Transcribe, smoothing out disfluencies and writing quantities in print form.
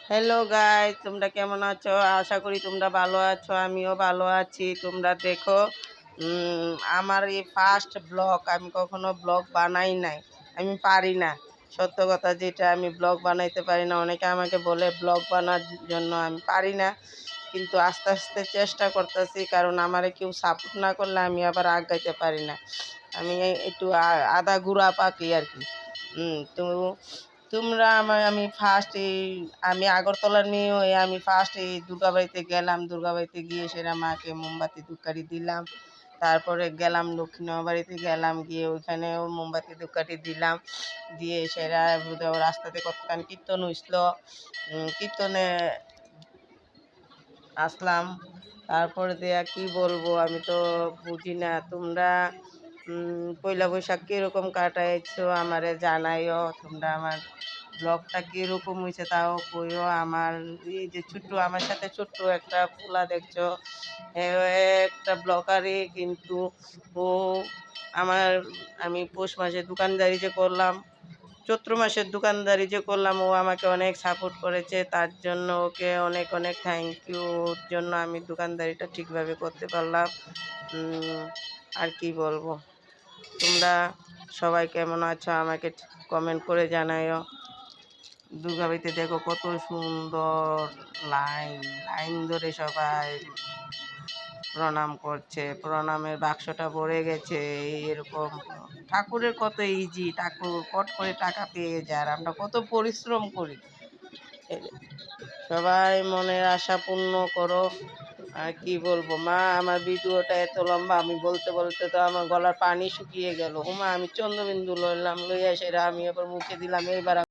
Hello guys, তোমরা কেমন আছো? আশা করি তোমরা ভালো আছো। আমিও ভালো আছি। তোমরা দেখো, আমার এই ফার্স্ট ব্লগ। আমি কখনো ব্লগ বানাই নাই, আমি পারি না। সত্য কথা যেটা, আমি ব্লগ বানাইতে পারি না। অনেকে আমাকে বলে ব্লগ বানার জন্য, আমি পারি না। কিন্তু আস্তে আস্তে চেষ্টা করতেছি, কারণ আমারে কেউ সাপোর্ট না করলে আমি আবার আগাইতে পারি না। আমি একটু আধা ঘুরা পাকি আর কি। তো তোমরা আমি ফার্স্ট আমি আগরতলা নিয়ে আমি ফার্স্ট এই দুর্গাবাড়িতে গেলাম। দুর্গাবাড়িতে গিয়ে সেরা মাকে মোমবাতি ধূপকাঠি দিলাম। তারপরে গেলাম দক্ষিণবাড়িতে, গেলাম গিয়ে ওইখানেও মোমবাতি ধূপকাঠি দিলাম। দিয়ে সেরা রাস্তাতে কতক্ষণ কীর্তন হইছিল, কীর্তনে আসলাম। তারপরে দেয়া কি বলবো, আমি তো বুঝি না। তোমরা পয়লা বৈশাখ কীরকম কাটাইছো আমারে জানাইও। তোমরা আমার ব্লগটা কীরকম হয়েছে তাও কইও। আমার এই যে ছোট্ট, আমার সাথে ছোট্ট একটা পোলা দেখছো, একটা ব্লগারই, কিন্তু ও আমার, আমি পৌষ মাসে দোকানদারি যে করলাম, চৈত্র মাসের দোকানদারি যে করলাম, ও আমাকে অনেক সাপোর্ট করেছে। তার জন্য ওকে অনেক অনেক থ্যাংক ইউ। ওর জন্য আমি দোকানদারিটা ঠিকভাবে করতে পারলাম। আর কি বলবো, তোমরা সবাই কেমন আছো আমাকে কমেন্ট করে জানাইও। দুর্গাবাড়িতে দেখো কত সুন্দর লাইন লাইন ধরে সবাই প্রণাম করছে। প্রণামের বাক্সটা ভরে গেছে। এরকম ঠাকুরের কত ইজি, ঠাকুর পট করে টাকা পেয়ে যায়, আর আমরা কত পরিশ্রম করি। সবাই মনের আশা পূর্ণ করো। আর কি বলবো মা, আমার ভিডিওটা এত লম্বা, আমি বলতে বলতে তো আমার গলার পানি শুকিয়ে গেল। মা, আমি চন্দ্রবিন্দু লইলাম, লইয়া সেরা আমি এবার মুখে দিলাম। এইবার